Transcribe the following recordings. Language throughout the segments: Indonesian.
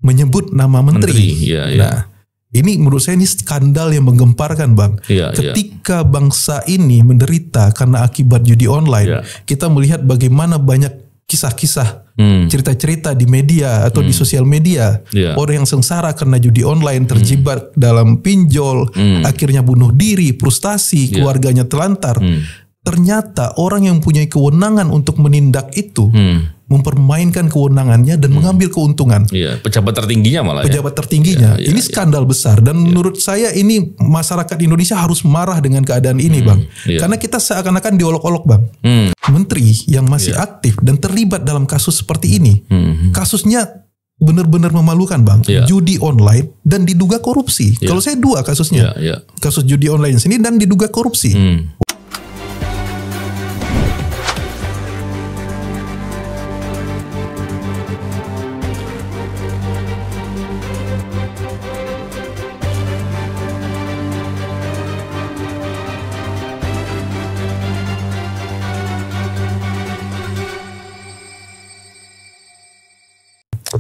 menyebut nama menteri. Iya. Nah, ini menurut saya ini skandal yang menggemparkan, Bang. Ketika bangsa ini menderita karena akibat judi online, kita melihat bagaimana banyak kisah-kisah, cerita-cerita di media atau di sosial media, orang yang sengsara karena judi online, terjebak dalam pinjol, akhirnya bunuh diri, frustasi, keluarganya telantar. Ternyata orang yang punya kewenangan untuk menindak itu mempermainkan kewenangannya dan mengambil keuntungan. Pejabat tertingginya malah. Pejabat tertingginya. Ini skandal besar dan menurut saya ini masyarakat Indonesia harus marah dengan keadaan ini, Bang. Karena kita seakan-akan diolok-olok, Bang. Menteri yang masih aktif dan terlibat dalam kasus seperti ini, kasusnya benar-benar memalukan, Bang. Judi online dan diduga korupsi. Kalau saya dua kasusnya, kasus judi online sini dan diduga korupsi.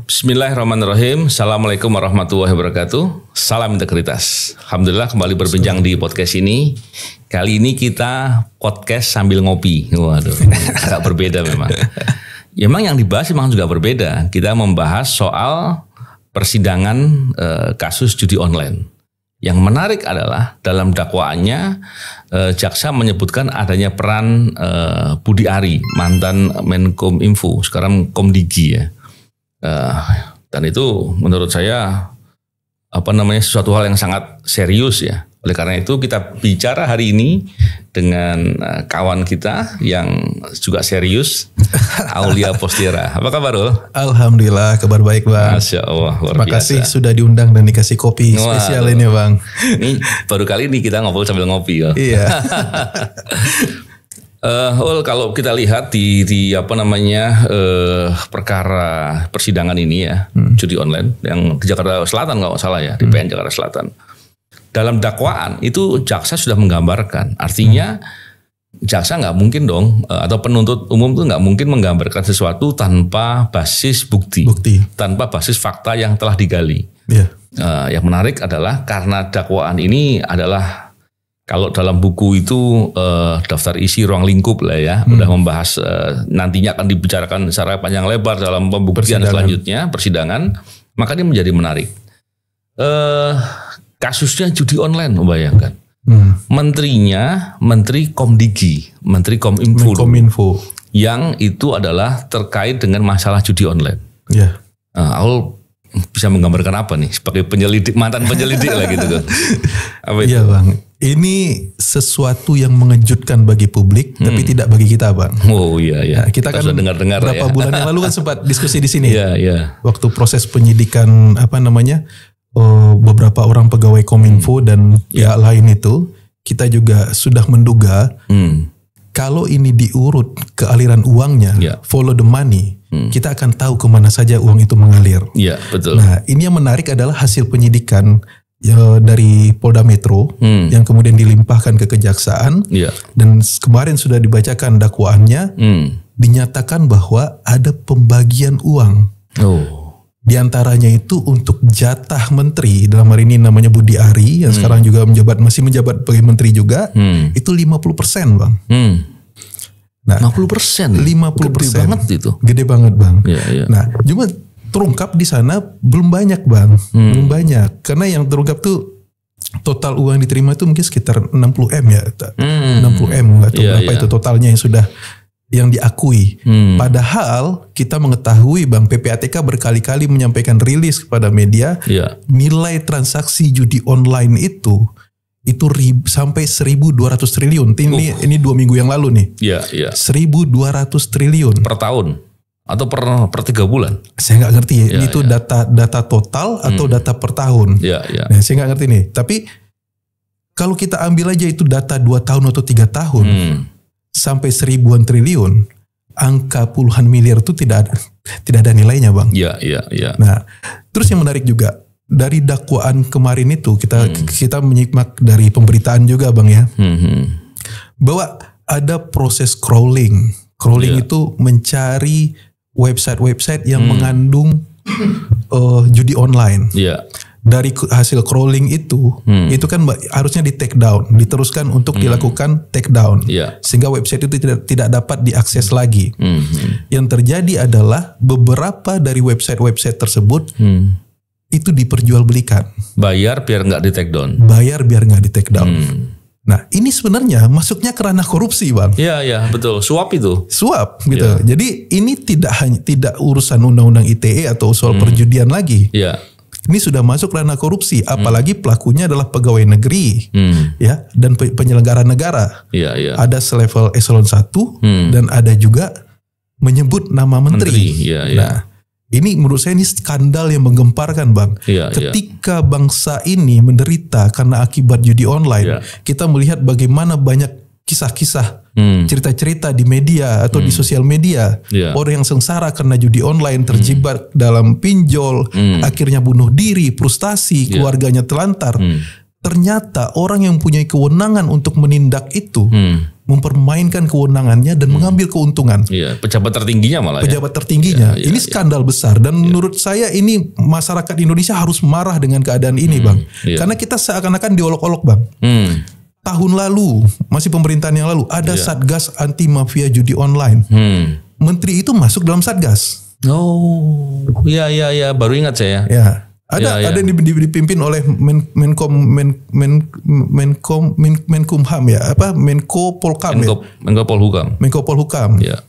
Bismillahirrahmanirrahim. Assalamualaikum warahmatullahi wabarakatuh. Salam integritas. Alhamdulillah kembali berbincang di podcast ini. Kali ini kita podcast sambil ngopi. Waduh, agak berbeda memang. Ya, memang yang dibahas memang juga berbeda. Kita membahas soal persidangan kasus judi online. Yang menarik adalah dalam dakwaannya jaksa menyebutkan adanya peran Budi Ari, mantan Menkominfo, sekarang Komdigi ya. Dan itu menurut saya sesuatu hal yang sangat serius ya. Oleh karena itu kita bicara hari ini dengan kawan kita yang juga serius, Aulia Postiera. Apa kabar, Ul? Alhamdulillah, kabar baik, Bang. Masya Allah, luar biasa. Terima kasih sudah diundang dan dikasih kopi spesial ini, Bang. Ini baru kali ini kita ngobrol sambil ngopi ya. Iya. Kalau kita lihat di perkara persidangan ini ya, judi online yang di Jakarta Selatan kalau nggak salah ya, di PN Jakarta Selatan. Dalam dakwaan itu jaksa sudah menggambarkan, artinya jaksa nggak mungkin dong, atau penuntut umum itu nggak mungkin menggambarkan sesuatu tanpa basis bukti, tanpa basis fakta yang telah digali. Yang menarik adalah karena dakwaan ini adalah, kalau dalam buku itu daftar isi ruang lingkup lah ya, udah membahas nantinya akan dibicarakan secara panjang lebar dalam pembuktian selanjutnya, persidangan, maka ini menjadi menarik. Kasusnya judi online, bayangkan. Menterinya, Menteri Komdigi, Menteri Kominfo, yang itu adalah terkait dengan masalah judi online. Aul bisa menggambarkan apa nih sebagai penyelidik, mantan penyelidik lah gitu kan? Iya, Bang. Ini sesuatu yang mengejutkan bagi publik, tapi tidak bagi kita, Bang. Oh iya. Nah, kita kan sudah dengar-dengar berapa bulan yang lalu kan sempat diskusi di sini. Iya. Waktu proses penyidikan beberapa orang pegawai Kominfo dan pihak lain itu, kita juga sudah menduga kalau ini diurut ke aliran uangnya, follow the money, kita akan tahu kemana saja uang itu mengalir. Iya, betul. Nah, ini yang menarik adalah hasil penyidikan dari Polda Metro yang kemudian dilimpahkan ke kejaksaan, dan kemarin sudah dibacakan dakwaannya, dinyatakan bahwa ada pembagian uang. Di antaranya itu untuk jatah menteri, dalam hari ini namanya Budi Ari yang sekarang juga masih menjabat sebagai menteri juga, itu 50%, Bang. Nah, 50%. 50%. Gede banget itu. Gede banget, Bang. Iya. Nah, cuma terungkap di sana belum banyak, Bang. Belum banyak. Karena yang terungkap tuh total uang yang diterima itu mungkin sekitar 60M ya. 60M, nggak tahu berapa itu totalnya yang diakui. Padahal kita mengetahui, Bang, PPATK berkali-kali menyampaikan rilis kepada media, nilai transaksi judi online itu sampai 1.200 triliun. Ini 2 minggu yang lalu nih. 1.200 triliun. Per tahun? Atau per 3 bulan? Saya nggak ngerti ya. Itu data total atau data per tahun. Nah, saya nggak ngerti nih. Tapi kalau kita ambil aja itu data 2 tahun atau 3 tahun, sampai 1.000-an triliun, angka puluhan miliar itu tidak ada nilainya, Bang. Iya. Nah, terus yang menarik juga, dari dakwaan kemarin itu kita menyimak dari pemberitaan juga, Bang ya, bahwa ada proses crawling itu mencari website-website yang mengandung judi online. Iya. Dari hasil crawling itu kan harusnya di take down, diteruskan untuk dilakukan take down, sehingga website itu tidak dapat diakses lagi. Yang terjadi adalah beberapa dari website tersebut itu diperjualbelikan. Bayar biar nggak di take down. Bayar biar nggak di take down. Nah, ini sebenarnya masuknya ke ranah korupsi, Bang. Iya, betul. Suap itu. Suap gitu. Jadi ini tidak urusan undang-undang ITE atau soal perjudian lagi. Iya. Ini sudah masuk ranah korupsi, apalagi pelakunya adalah pegawai negeri, ya, dan penyelenggara negara. Iya. Ada selevel eselon 1 dan ada juga menyebut nama menteri. Nah, ini menurut saya ini skandal yang menggemparkan, Bang. Ketika bangsa ini menderita karena akibat judi online, kita melihat bagaimana banyak kisah-kisah, cerita-cerita di media atau di sosial media, orang yang sengsara karena judi online, terjebak dalam pinjol, akhirnya bunuh diri, frustasi, keluarganya telantar. Ternyata orang yang punya kewenangan untuk menindak itu mempermainkan kewenangannya dan mengambil keuntungan. Pejabat tertingginya malah. Pejabat tertingginya. Ini skandal besar dan menurut saya ini masyarakat Indonesia harus marah dengan keadaan ini, Bang. Karena kita seakan-akan diolok-olok, Bang. Tahun lalu, masih pemerintahan yang lalu, ada Satgas Anti Mafia Judi Online. Menteri itu masuk dalam Satgas. Oh, iya, baru ingat saya. Ya, ada yang dipimpin oleh Menkumham ya, Menko Polhukam. Menko Polhukam. Ya.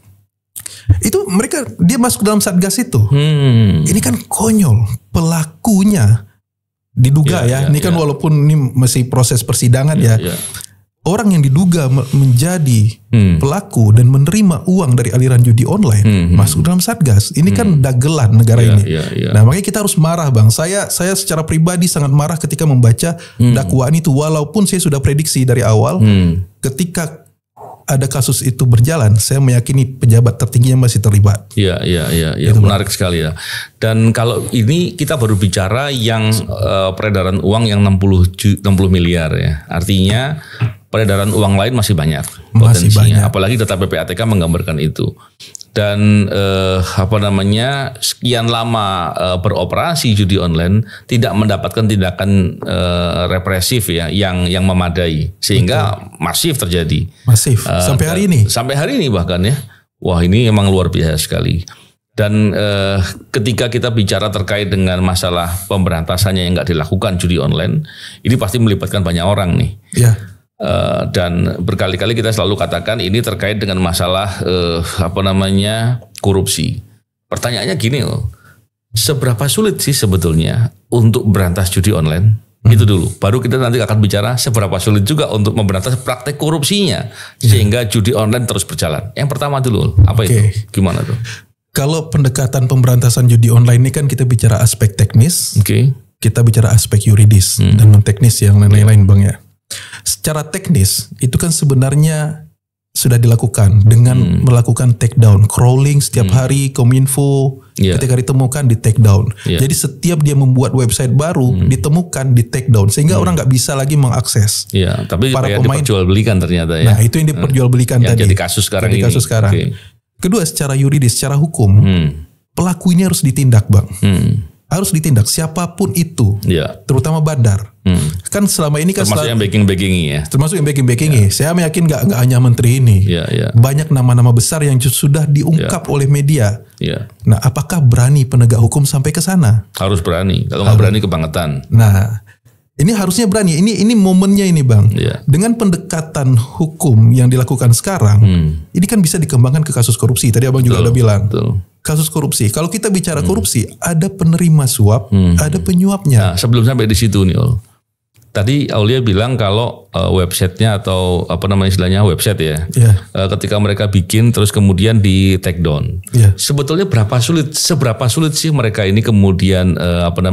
Itu dia masuk dalam Satgas itu. Ini kan konyol, pelakunya diduga ini kan walaupun ini masih proses persidangan orang yang diduga menjadi pelaku dan menerima uang dari aliran judi online masuk dalam Satgas. Ini kan dagelan negara ini. Nah, makanya kita harus marah, Bang. Saya secara pribadi sangat marah ketika membaca dakwaan itu, walaupun saya sudah prediksi dari awal ketika ada kasus itu berjalan, saya meyakini pejabat tertingginya masih terlibat. Iya, gitu, menarik sekali ya. Dan kalau ini kita baru bicara yang peredaran uang yang 60 miliar ya. Artinya peredaran uang lain masih banyak potensinya. Apalagi data PPATK menggambarkan itu. Dan sekian lama beroperasi judi online tidak mendapatkan tindakan represif ya yang memadai, sehingga masif terjadi. Masif sampai hari ini. Sampai hari ini bahkan ya. Wah, ini emang luar biasa sekali. Dan ketika kita bicara terkait dengan masalah pemberantasannya yang nggak dilakukan judi online, ini pasti melibatkan banyak orang nih. Iya. Dan berkali-kali kita selalu katakan ini terkait dengan masalah korupsi. Pertanyaannya gini loh, seberapa sulit sih sebetulnya untuk berantas judi online? Itu dulu, baru kita nanti akan bicara seberapa sulit juga untuk memberantas praktek korupsinya sehingga judi online terus berjalan. Yang pertama dulu, apa itu? Gimana tuh? Kalau pendekatan pemberantasan judi online ini kan kita bicara aspek teknis, kita bicara aspek yuridis dan non teknis yang lain-lain, Bang ya. Secara teknis itu kan sebenarnya sudah dilakukan dengan melakukan take down, crawling setiap hari, Kominfo ketika ditemukan di take down. Jadi setiap dia membuat website baru ditemukan di take down sehingga orang nggak bisa lagi mengakses. Tapi para pemain diperjualbelikan ternyata ya. Nah, itu yang diperjualbelikan tadi. Jadi kasus sekarang ini. Kedua, secara yuridis, secara hukum, pelaku ini harus ditindak, Bang. Harus ditindak siapapun itu, terutama bandar. Kan selama ini kan termasuk yang backing-backingi ya. Termasuk yang backing-backingi. Saya meyakin nggak hanya menteri ini. Banyak nama-nama besar yang sudah diungkap oleh media. Nah, apakah berani penegak hukum sampai ke sana? Harus berani. Kalau nggak berani kebangetan. Nah, ini harusnya berani. Ini momennya ini, Bang. Dengan pendekatan hukum yang dilakukan sekarang, ini kan bisa dikembangkan ke kasus korupsi. Tadi Abang juga udah bilang. Kasus korupsi. Kalau kita bicara korupsi, ada penerima suap, ada penyuapnya. Nah, sebelum sampai di situ nih, Ol. Tadi Aulia bilang kalau websitenya atau istilahnya website ya, ketika mereka bikin terus kemudian di take down. Sebetulnya seberapa sulit sih mereka ini kemudian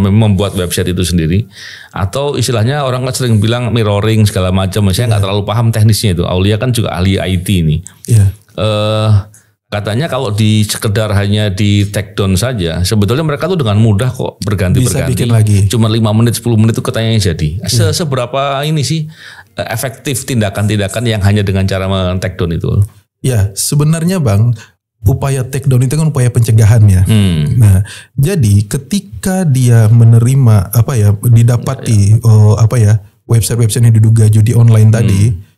membuat website itu sendiri? Atau istilahnya orang kan sering bilang mirroring segala macam. Saya nggak terlalu paham teknisnya itu. Aulia kan juga ahli IT nih. Katanya kalau sekedar hanya di take down saja, sebetulnya mereka tuh dengan mudah kok berganti-berganti. Cuma 5 menit, 10 menit itu katanya jadi. Seberapa ini sih efektif tindakan-tindakan yang hanya dengan cara men-take down itu? Ya, sebenarnya Bang, upaya take down itu kan upaya pencegahan ya. Nah, jadi ketika dia menerima didapati website-website yang diduga judi online tadi,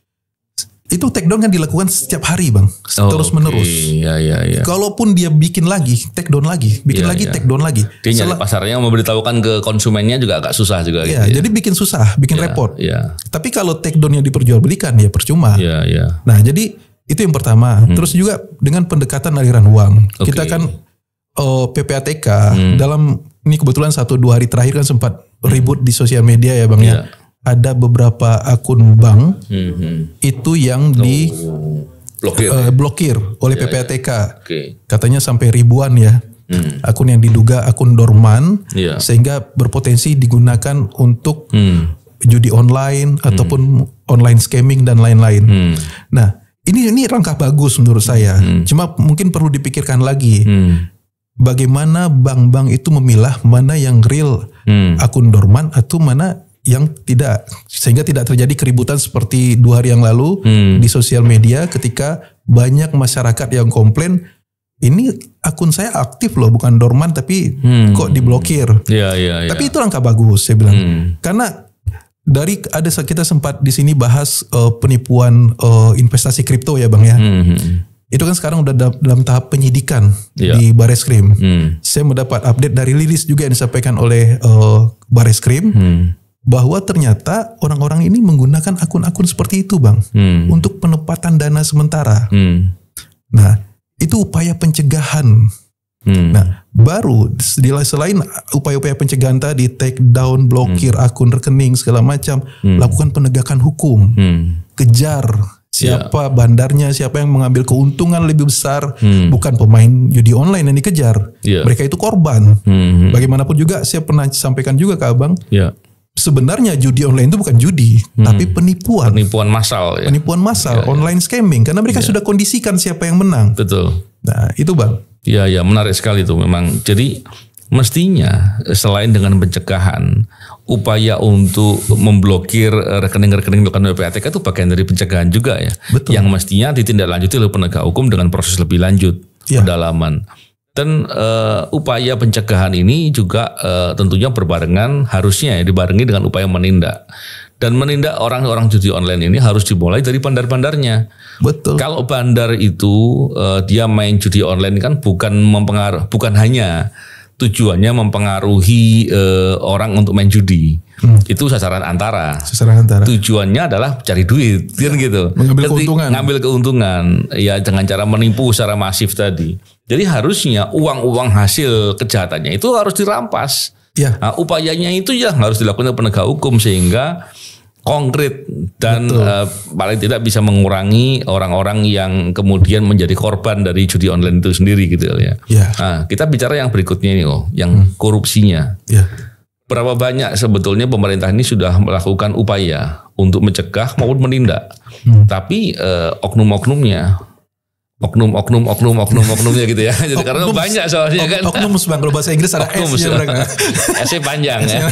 itu take down kan dilakukan setiap hari bang, terus menerus. Iya. Kalaupun dia bikin lagi, take down lagi, take down lagi. Dia nyari pasarnya, memberitahukan ke konsumennya juga agak susah juga. Iya, gitu ya. Jadi bikin susah, bikin repot. Iya. Tapi kalau take downnya diperjualbelikan ya percuma. Iya. Nah jadi itu yang pertama. Terus juga dengan pendekatan aliran uang. Kita kan PPATK dalam ini kebetulan 1-2 hari terakhir kan sempat ribut di sosial media ya bang ya. Ada beberapa akun bank itu yang blokir oleh PPATK. Katanya sampai ribuan ya. Akun yang diduga akun dorman sehingga berpotensi digunakan untuk judi online ataupun online scamming dan lain-lain. Nah, ini langkah bagus menurut saya. Cuma mungkin perlu dipikirkan lagi. Bagaimana bank-bank itu memilah mana yang real akun dorman atau mana yang tidak, sehingga tidak terjadi keributan seperti 2 hari yang lalu di sosial media ketika banyak masyarakat yang komplain, ini akun saya aktif loh, bukan dorman tapi kok diblokir. Tapi itu langkah bagus saya bilang. Karena kita sempat di sini bahas penipuan investasi kripto ya bang ya. Itu kan sekarang udah dalam tahap penyidikan di Bareskrim. Saya mendapat update dari rilis juga yang disampaikan oleh Bareskrim. Bahwa ternyata orang-orang ini menggunakan akun-akun seperti itu bang. Untuk penempatan dana sementara. Nah itu upaya pencegahan. Nah baru selain upaya-upaya pencegahan tadi, take down, blokir akun rekening segala macam, lakukan penegakan hukum. Kejar siapa bandarnya, siapa yang mengambil keuntungan lebih besar. Bukan pemain judi online yang dikejar. Mereka itu korban. Bagaimanapun juga saya pernah sampaikan juga ke abang. Sebenarnya judi online itu bukan judi, tapi penipuan. Penipuan massal. Ya? Penipuan massal, online scamming. Karena mereka sudah kondisikan siapa yang menang. Betul. Nah itu bang. Iya menarik sekali itu memang. Jadi mestinya selain dengan pencegahan, upaya untuk memblokir rekening-rekening dilakukan oleh PPATK itu bagian dari pencegahan juga ya. Betul. Yang mestinya ditindaklanjuti oleh penegak hukum dengan proses lebih lanjut, pendalaman. Dan upaya pencegahan ini juga tentunya berbarengan, harusnya ya dibarengi dengan upaya menindak. Dan menindak orang-orang judi online ini harus dimulai dari bandar-bandarnya. Betul. Kalau bandar itu dia main judi online kan bukan hanya tujuannya mempengaruhi orang untuk main judi. Itu sasaran antara. Tujuannya adalah cari duit, kan gitu. Ngambil keuntungan ya dengan cara menipu secara masif tadi. Jadi harusnya uang-uang hasil kejahatannya itu harus dirampas. Nah, upayanya itu ya harus dilakukan oleh penegak hukum sehingga konkret dan paling tidak bisa mengurangi orang-orang yang kemudian menjadi korban dari judi online itu sendiri gitu ya. Nah, kita bicara yang berikutnya ini yang korupsinya. Berapa banyak sebetulnya pemerintah ini sudah melakukan upaya untuk mencegah maupun menindak. Tapi oknum-oknumnya gitu ya. Jadi karena banyak soalnya kan. Oknum bang, kalau bahasa Inggris ada S-nya mereka. S-nya panjang ya.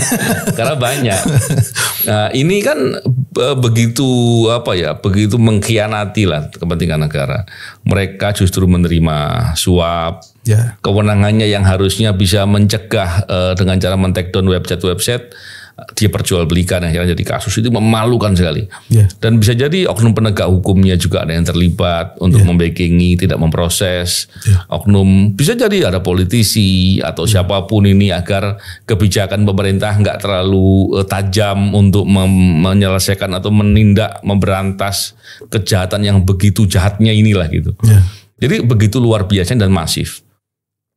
Karena banyak. Nah, ini kan begitu mengkhianati lah kepentingan negara. Mereka justru menerima suap. Kewenangannya yang harusnya bisa mencegah dengan cara men-take down website-website, dia perjualbelikan, akhirnya jadi kasus itu memalukan sekali. Dan bisa jadi oknum penegak hukumnya juga ada yang terlibat untuk membackingi, tidak memproses. Oknum bisa jadi ada politisi atau siapapun ini agar kebijakan pemerintah nggak terlalu tajam untuk menyelesaikan atau menindak, memberantas kejahatan yang begitu jahatnya inilah gitu. Jadi begitu luar biasa dan masif.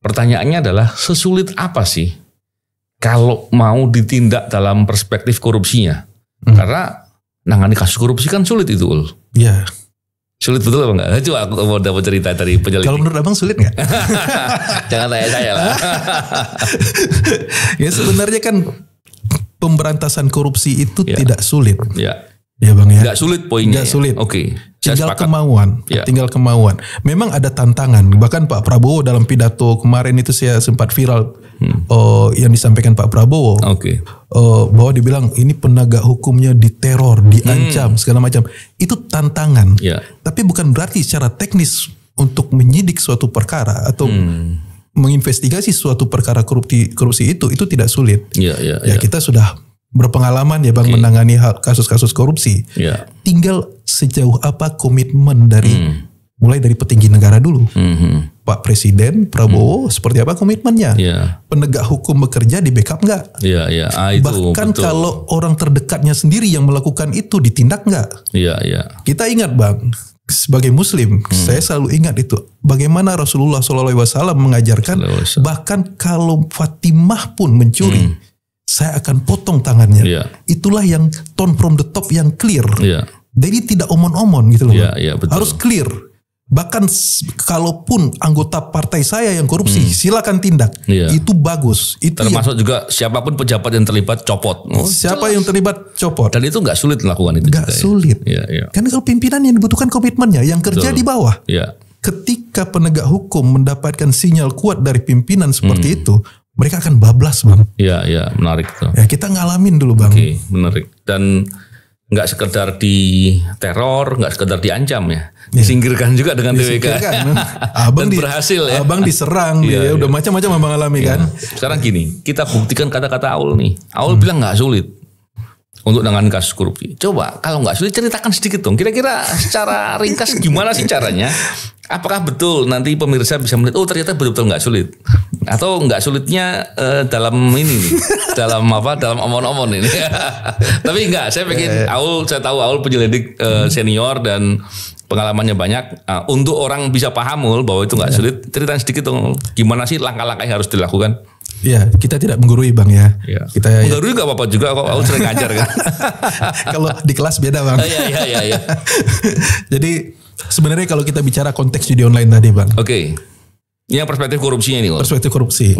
Pertanyaannya adalah sesulit apa sih kalau mau ditindak dalam perspektif korupsinya? Karena nangani kasus korupsi kan sulit itu, Ul. Sulit betul apa enggak? Coba aku mau dapat cerita dari penyelidik. Kalau menurut abang sulit enggak? Jangan tanya saya lah. Ya sebenarnya kan pemberantasan korupsi itu tidak sulit. Ya bang ya. Enggak sulit poinnya. Enggak sulit. Oke. Tinggal kemauan. Memang ada tantangan. Bahkan Pak Prabowo dalam pidato kemarin itu saya sempat viral yang disampaikan Pak Prabowo. Bahwa dibilang ini penegak hukumnya diteror, diancam segala macam. Itu tantangan. Tapi bukan berarti secara teknis untuk menyidik suatu perkara atau menginvestigasi suatu perkara korupsi itu tidak sulit. Ya kita sudah berpengalaman ya Bang menangani kasus-kasus korupsi. Tinggal sejauh apa komitmen dari mulai dari petinggi negara dulu. Pak Presiden Prabowo seperti apa komitmennya? Penegak hukum bekerja di backup nggak? Bahkan betul. Kalau orang terdekatnya sendiri yang melakukan itu ditindak nggak? Kita ingat Bang, sebagai Muslim, saya selalu ingat itu. Bagaimana Rasulullah SAW mengajarkan, bahkan kalau Fatimah pun mencuri, saya akan potong tangannya. Itulah yang tone from the top yang clear. Jadi tidak omon-omon gitu loh. Harus clear. Bahkan kalaupun anggota partai saya yang korupsi, silakan tindak. Itu bagus. Itu termasuk juga siapapun pejabat yang terlibat copot. Siapa yang terlibat copot. Dan itu nggak sulit melakukan itu. Nggak sulit. Karena kalau pimpinan yang dibutuhkan komitmennya, yang kerja di bawah. Ketika penegak hukum mendapatkan sinyal kuat dari pimpinan seperti itu, mereka akan bablas Bang. Menarik tuh. Ya kita ngalamin dulu Bang. Menarik. Dan nggak sekedar di teror, nggak sekedar diancam ya, disingkirkan juga dengan TWK. Abang dan berhasil ya. Abang diserang, udah macam-macam abang alami kan. Sekarang gini, kita buktikan kata-kata Aul nih. Aul bilang nggak sulit untuk dengan kasus korupsi. Coba kalau nggak sulit ceritakan sedikit dong. Kira-kira secara ringkas gimana sih caranya? Apakah betul nanti pemirsa bisa melihat, oh ternyata betul-betul nggak sulit, atau nggak sulitnya dalam ini, dalam omon-omon ini. Tapi enggak, saya pengen saya tahu Aul penyelidik senior dan pengalamannya banyak. Untuk orang bisa paham bahwa itu nggak sulit, ceritain sedikit dong, gimana sih langkah-langkah yang harus dilakukan? Ya, kita tidak menggurui Bang ya. Kita menggurui nggak apa-apa juga, kok Aul sering ngajar kan. Kalau di kelas beda Bang. Iya. Jadi sebenarnya kalau kita bicara konteks judi online tadi Bang. Ini perspektif korupsinya nih. Perspektif korupsi.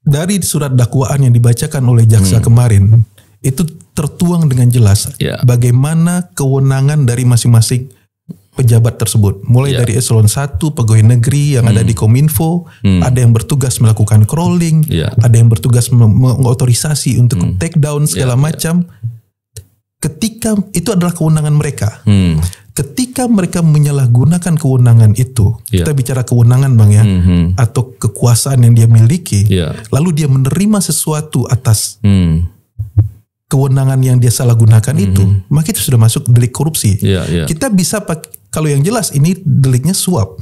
Dari surat dakwaan yang dibacakan oleh jaksa kemarin, itu tertuang dengan jelas bagaimana kewenangan dari masing-masing pejabat tersebut. Mulai dari eselon 1 pegawai negeri yang ada di Kominfo, ada yang bertugas melakukan crawling, ada yang bertugas mengotorisasi untuk take down segala macam. Ketika itu adalah kewenangan mereka. Ketika mereka menyalahgunakan kewenangan itu, kita bicara kewenangan Bang ya, atau kekuasaan yang dia miliki, lalu dia menerima sesuatu atas kewenangan yang dia salahgunakan itu, maka itu sudah masuk delik korupsi. Kita bisa kalau yang jelas ini deliknya suap.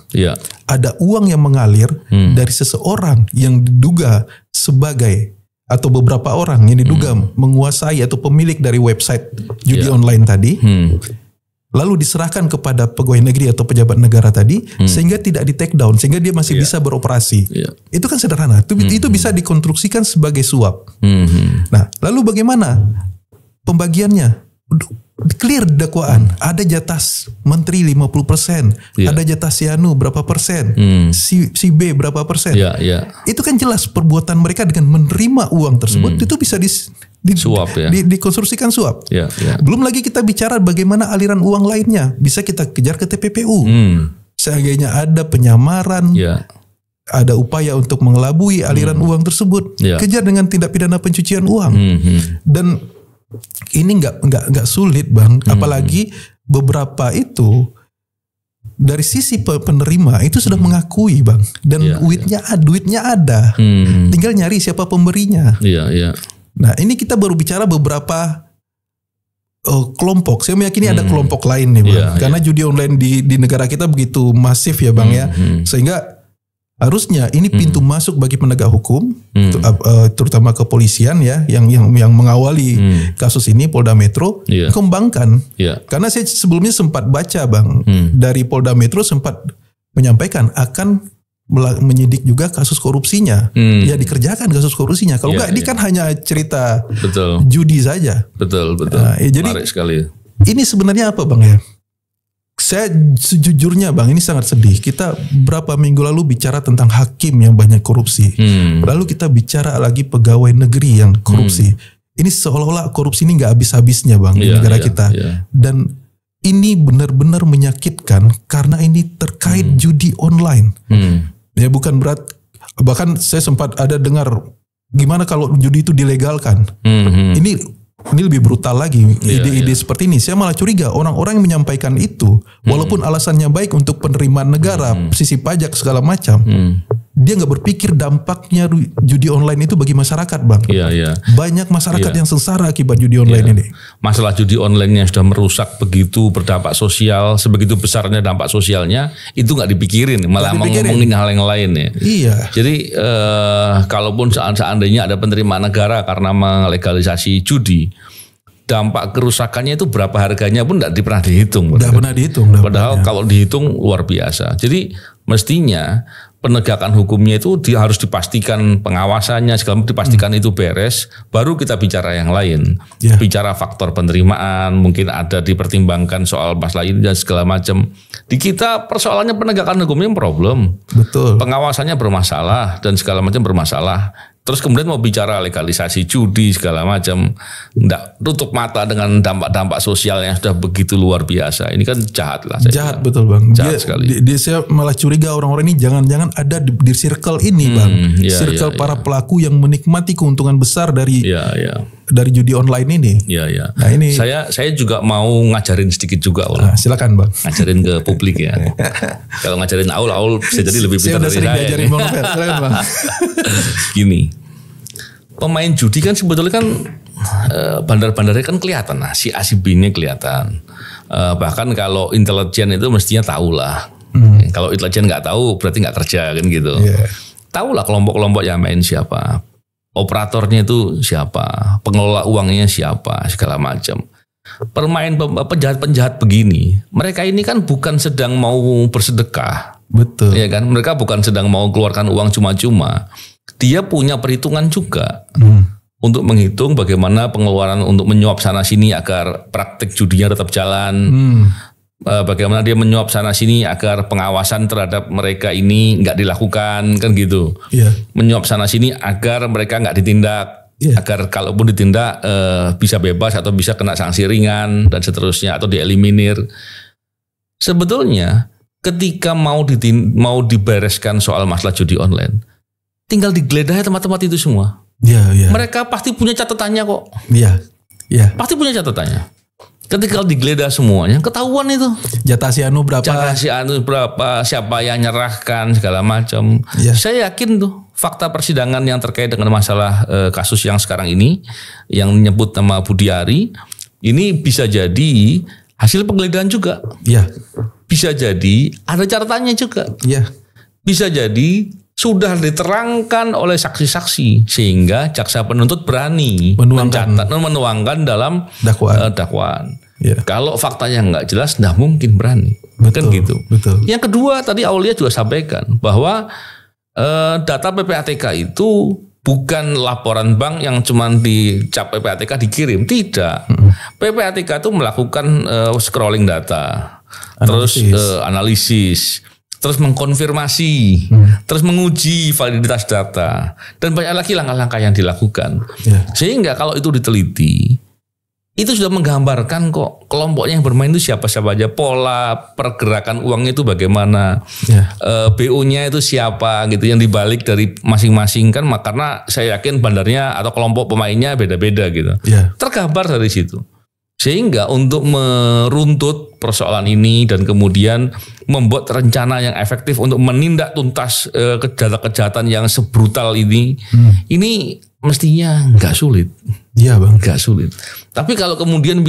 Ada uang yang mengalir dari seseorang yang diduga sebagai atau beberapa orang yang diduga menguasai atau pemilik dari website judi online tadi, lalu diserahkan kepada pegawai negeri atau pejabat negara tadi, sehingga tidak di take down, sehingga dia masih bisa beroperasi. Itu kan sederhana. Itu bisa dikonstruksikan sebagai suap. Nah, lalu bagaimana pembagiannya? Clear dakwaan. Ada jatah menteri 50%, ada jatah si Anu berapa persen, si B berapa persen. Itu kan jelas perbuatan mereka dengan menerima uang tersebut itu bisa suap, dikonstruksikan suap. Belum lagi kita bicara bagaimana aliran uang lainnya bisa kita kejar ke TPPU. Seandainya ada penyamaran, ada upaya untuk mengelabui aliran uang tersebut, kejar dengan tindak pidana pencucian uang. Dan ini nggak sulit Bang, apalagi beberapa itu dari sisi penerima itu sudah mengakui Bang, dan duitnya ada, tinggal nyari siapa pemberinya. Nah ini kita baru bicara beberapa kelompok. Saya meyakini ada kelompok lain nih Bang, karena judi online di negara kita begitu masif ya Bang ya, sehingga harusnya ini pintu masuk bagi penegak hukum, terutama kepolisian ya, yang mengawali kasus ini, Polda Metro, kembangkan. Karena saya sebelumnya sempat baca Bang, dari Polda Metro sempat menyampaikan akan menyidik juga kasus korupsinya. Ya dikerjakan kasus korupsinya. Kalau enggak, ini kan hanya cerita judi saja. Betul. Nah, jadi menarik sekali. Ini sebenarnya apa Bang ya? Saya sejujurnya Bang, ini sangat sedih. Kita berapa minggu lalu bicara tentang hakim yang banyak korupsi. Lalu kita bicara lagi pegawai negeri yang korupsi. Ini seolah-olah korupsi ini nggak habis-habisnya Bang di negara kita. Dan ini benar-benar menyakitkan karena ini terkait judi online. Ya bukan berat. Bahkan saya sempat ada dengar gimana kalau judi itu dilegalkan. Ini ini lebih brutal lagi. Ide-ide seperti ini, saya malah curiga orang-orang yang menyampaikan itu, walaupun alasannya baik untuk penerimaan negara, sisi pajak segala macam, dia nggak berpikir dampaknya judi online itu bagi masyarakat, Bang. Banyak masyarakat yang sengsara akibat judi online ini. Masalah judi online-nya sudah merusak begitu, berdampak sosial, sebegitu besarnya dampak sosialnya, itu nggak dipikirin, malah ngomongin hal yang lain ya. Iya. Jadi kalaupun seandainya ada penerimaan negara karena melegalisasi judi, dampak kerusakannya itu berapa harganya pun tidak pernah dihitung. Tidak pernah dihitung. Padahal kalau dihitung luar biasa. Jadi mestinya penegakan hukumnya itu harus dipastikan, pengawasannya segala macam dipastikan itu beres, baru kita bicara yang lain. Bicara faktor penerimaan, mungkin ada dipertimbangkan soal masalah ini dan segala macam. Di kita persoalannya penegakan hukumnya problem. Betul. Pengawasannya bermasalah dan segala macam bermasalah. Terus kemudian mau bicara legalisasi judi segala macam, enggak tutup mata dengan dampak-dampak sosial yang sudah begitu luar biasa. Ini kan jahat lah. Jahat betul, Bang. Jahat sekali. Saya malah curiga orang-orang ini jangan-jangan ada di circle ini, Bang. Circle para pelaku yang menikmati keuntungan besar dari judi online ini. Nah, ini saya juga mau ngajarin sedikit juga, silakan, Bang. Ngajarin ke publik ya. Kalau ngajarin Aul bisa jadi lebih pintar dari saya. Saya diajarin Bang Novel. Silakan, Bang. Gini. Pemain judi kan sebetulnya kan bandar-bandarnya kan kelihatan, nah si A si B-nya kelihatan. Bahkan kalau intelijen itu mestinya tahu lah. Kalau intelijen nggak tahu berarti nggak kerja kan gitu. Tahu lah kelompok-kelompok yang main siapa, operatornya itu siapa, pengelola uangnya siapa, segala macam. Penjahat-penjahat begini, mereka ini kan bukan sedang mau bersedekah, betul. Ya kan, mereka bukan sedang mau keluarkan uang cuma-cuma. Dia punya perhitungan juga untuk menghitung bagaimana pengeluaran untuk menyuap sana sini agar praktik judinya tetap jalan. Bagaimana dia menyuap sana sini agar pengawasan terhadap mereka ini nggak dilakukan, kan gitu. Menyuap sana sini agar mereka nggak ditindak, agar kalaupun ditindak bisa bebas atau bisa kena sanksi ringan dan seterusnya atau dieliminir. Sebetulnya ketika mau dibereskan soal masalah judi online, tinggal digeledah teman-teman itu semua. Mereka pasti punya catatannya kok. Pasti punya catatannya. Ketika digeledah semuanya, ketahuan itu. Jatah si anu berapa? Siapa yang nyerahkan, segala macam. Saya yakin tuh fakta persidangan yang terkait dengan masalah kasus yang sekarang ini, yang menyebut nama Budiari, ini bisa jadi hasil penggeledahan juga. Bisa jadi ada catatannya juga. Bisa jadi sudah diterangkan oleh saksi-saksi sehingga jaksa penuntut berani menuangkan dalam dakwaan. Kalau faktanya nggak jelas, nggak mungkin berani. Kan gitu. Yang kedua tadi Aulia juga sampaikan bahwa data PPATK itu bukan laporan bank yang cuma dicap PPATK dikirim, tidak. PPATK itu melakukan scrolling data, terus analisis. Terus mengkonfirmasi, terus menguji validitas data, dan banyak lagi langkah-langkah yang dilakukan. Sehingga kalau itu diteliti, itu sudah menggambarkan kok kelompoknya yang bermain itu siapa-siapa aja, pola pergerakan uangnya itu bagaimana, BO-nya itu siapa gitu, yang dibalik dari masing-masing kan, karena saya yakin bandarnya atau kelompok pemainnya beda-beda gitu. Tergambar dari situ. Sehingga untuk meruntut persoalan ini dan kemudian membuat rencana yang efektif untuk menindak tuntas kejahatan-kejahatan yang sebrutal ini mestinya nggak sulit. Bang. Nggak sulit. Tapi kalau kemudian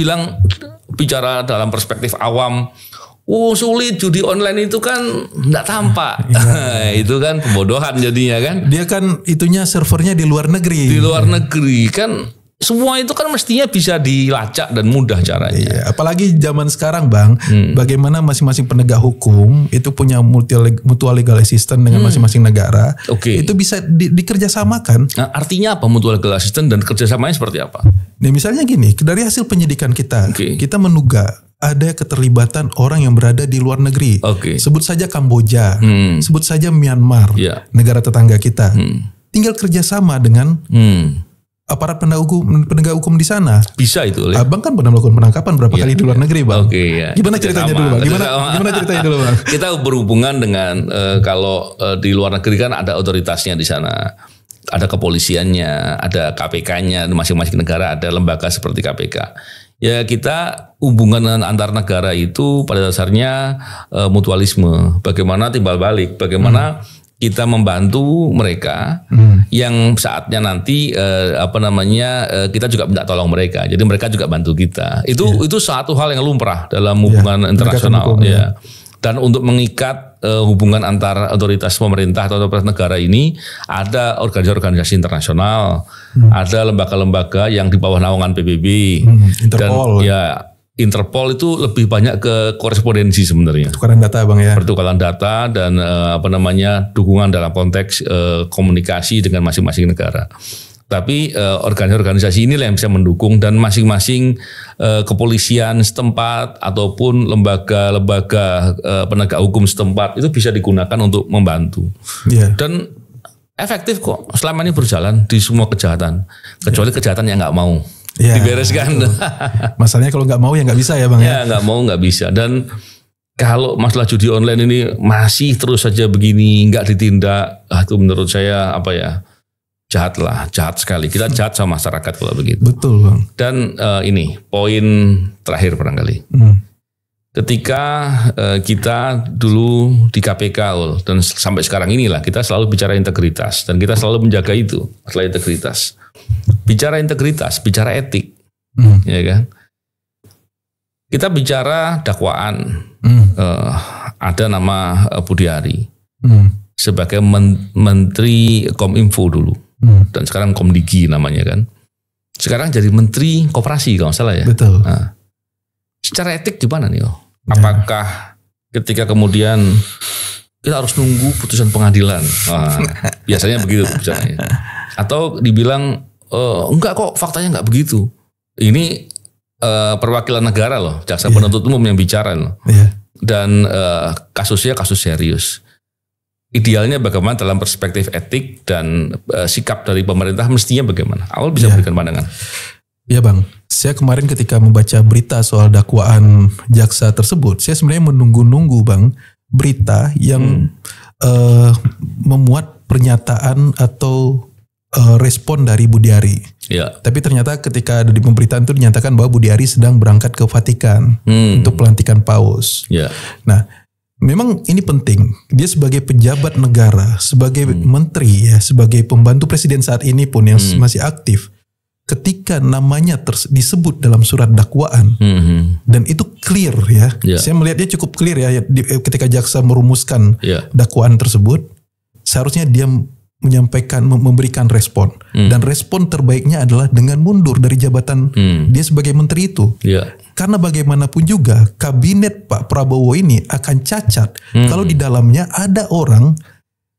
bicara dalam perspektif awam, sulit judi online itu kan nggak tampak. Itu kan pembodohan jadinya kan. Dia kan itunya servernya di luar negeri. Di luar negeri kan. Semua itu kan mestinya bisa dilacak dan mudah caranya. Apalagi zaman sekarang, Bang, bagaimana masing-masing penegak hukum itu punya mutual legal assistance dengan masing-masing negara. Itu bisa dikerjasamakan. Nah, artinya apa mutual legal assistance dan kerjasamanya seperti apa? Nah, misalnya gini, dari hasil penyidikan kita, kita menduga ada keterlibatan orang yang berada di luar negeri. Sebut saja Kamboja, sebut saja Myanmar, negara tetangga kita. Tinggal kerjasama dengan aparat penegak hukum di sana. Bisa itu. Abang kan pernah melakukan penangkapan berapa kali di luar negeri, Bang. Gimana ceritanya dulu, Bang? Gimana ceritanya dulu, Bang? Kita berhubungan dengan kalau di luar negeri kan ada otoritasnya di sana. ada kepolisiannya, ada KPK-nya, masing-masing negara ada lembaga seperti KPK. Ya kita hubungan antar negara itu pada dasarnya mutualisme. Bagaimana timbal balik, bagaimana kita membantu mereka yang saatnya nanti kita juga minta tolong mereka. Jadi mereka juga bantu kita. Itu satu hal yang lumrah dalam hubungan internasional ya. Dan untuk mengikat hubungan antar otoritas pemerintah atau otoritas negara ini ada organisasi internasional, ada lembaga-lembaga yang di bawah naungan PBB, Interpol. Dan ya Interpol itu lebih banyak ke korespondensi sebenarnya. Pertukaran data Bang ya. Pertukaran data dan dukungan dalam konteks komunikasi dengan masing-masing negara. Tapi organisasi inilah yang bisa mendukung dan masing-masing kepolisian setempat ataupun lembaga-lembaga penegak hukum setempat itu bisa digunakan untuk membantu. Yeah. Dan efektif kok selama ini berjalan di semua kejahatan. Kecuali kejahatan yang nggak mau. Ya, dibereskan. Masalahnya kalau nggak mau ya nggak bisa ya Bang ya. Nggak mau nggak bisa. Dan kalau masalah judi online ini masih terus saja begini nggak ditindak, itu menurut saya jahat sekali. Kita jahat sama masyarakat kalau begitu. Betul Bang. Dan ini poin terakhir barangkali. Ketika kita dulu di KPK dan sampai sekarang inilah kita selalu bicara integritas dan kita selalu menjaga itu masalah integritas. Bicara integritas, bicara etik, ya kan? Kita bicara dakwaan, ada nama Budiari sebagai Menteri Kominfo dulu, dan sekarang Komdigi namanya kan. Sekarang jadi Menteri Koperasi kalau nggak salah ya. Betul. Nah, secara etik gimana nih? Apakah ketika kemudian kita harus nunggu putusan pengadilan? Biasanya begitu bicaranya. Atau dibilang enggak kok, faktanya enggak begitu. Ini perwakilan negara loh, jaksa penuntut umum yang bicara loh. Dan kasusnya kasus serius. Idealnya bagaimana dalam perspektif etik dan sikap dari pemerintah mestinya bagaimana? Awal bisa berikan pandangan. Ya Bang, saya kemarin ketika membaca berita soal dakwaan jaksa tersebut, saya sebenarnya menunggu-nunggu Bang berita yang memuat pernyataan atau respon dari Budiari. Ya. Tapi ternyata ketika ada di pemberitaan itu dinyatakan bahwa Budiari sedang berangkat ke Vatikan untuk pelantikan Paus. Ya. Nah, memang ini penting. Dia sebagai pejabat negara, sebagai menteri ya, sebagai pembantu presiden saat ini pun yang masih aktif. Ketika namanya disebut dalam surat dakwaan dan itu clear ya. Saya melihatnya cukup clear ya ketika jaksa merumuskan dakwaan tersebut, seharusnya dia menyampaikan, memberikan respon. Dan respon terbaiknya adalah dengan mundur dari jabatan dia sebagai menteri itu. Karena bagaimanapun juga kabinet Pak Prabowo ini akan cacat kalau di dalamnya ada orang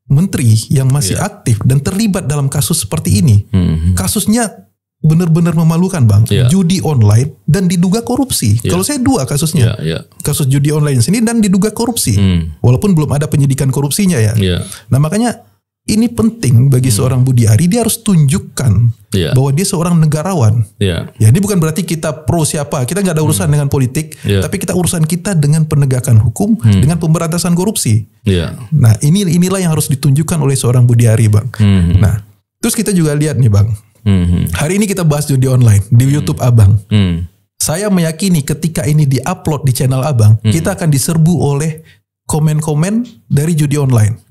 menteri yang masih aktif dan terlibat dalam kasus seperti ini. Kasusnya benar-benar memalukan Bang. Judi online dan diduga korupsi. Kalau saya dua kasusnya. Kasus judi online sini dan diduga korupsi. Walaupun belum ada penyidikan korupsinya ya. Nah makanya ini penting bagi seorang Budiari, dia harus tunjukkan bahwa dia seorang negarawan. Ya ini bukan berarti kita pro siapa, kita nggak ada urusan dengan politik, tapi kita urusan kita dengan penegakan hukum, dengan pemberantasan korupsi. Nah inilah yang harus ditunjukkan oleh seorang Budiari Bang. Nah terus kita juga lihat nih Bang, hari ini kita bahas judi online di YouTube Abang. Saya meyakini ketika ini diupload di channel Abang, kita akan diserbu oleh komen-komen dari judi online.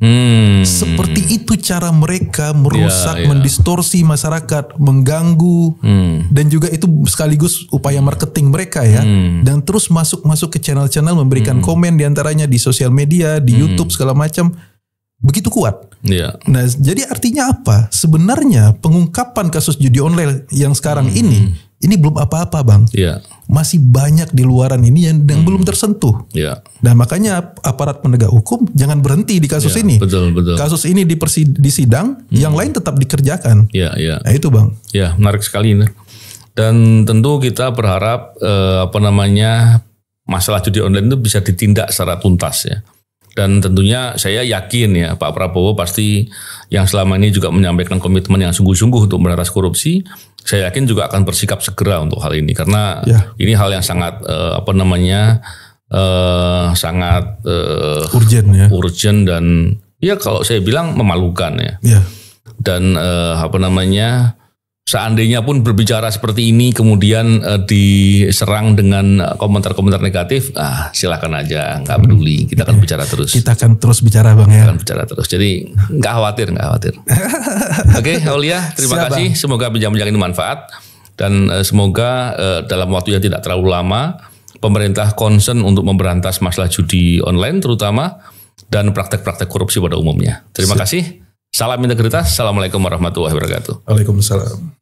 Seperti itu cara mereka merusak, mendistorsi masyarakat, mengganggu, dan juga itu sekaligus upaya marketing mereka ya. Dan terus masuk ke channel-channel memberikan komen diantaranya di sosial media, di YouTube segala macam. Begitu kuat. Nah, jadi artinya apa? Sebenarnya pengungkapan kasus judi online yang sekarang ini belum apa-apa Bang. Masih banyak di luaran ini yang belum tersentuh. Nah makanya aparat penegak hukum jangan berhenti di kasus ini. Betul. Kasus ini di sidang, yang lain tetap dikerjakan. Nah itu Bang. Ya menarik sekali. Dan tentu kita berharap masalah judi online itu bisa ditindak secara tuntas ya. Dan tentunya saya yakin ya Pak Prabowo pasti yang selama ini juga menyampaikan komitmen yang sungguh-sungguh untuk memberantas korupsi. Saya yakin juga akan bersikap segera untuk hal ini karena ini hal yang sangat urgent dan ya kalau saya bilang memalukan ya. Dan seandainya pun berbicara seperti ini kemudian diserang dengan komentar-komentar negatif, silakan aja, nggak peduli, kita akan bicara terus. Kita akan terus bicara Bang ya. Kita akan bicara terus, jadi nggak khawatir. Oke, Aulia, terima kasih. Bang. Semoga bincang-bincang ini manfaat dan semoga dalam waktu yang tidak terlalu lama pemerintah concern untuk memberantas masalah judi online terutama dan praktek-praktek korupsi pada umumnya. Terima kasih. Salam integritas. Assalamualaikum warahmatullahi wabarakatuh. Waalaikumsalam.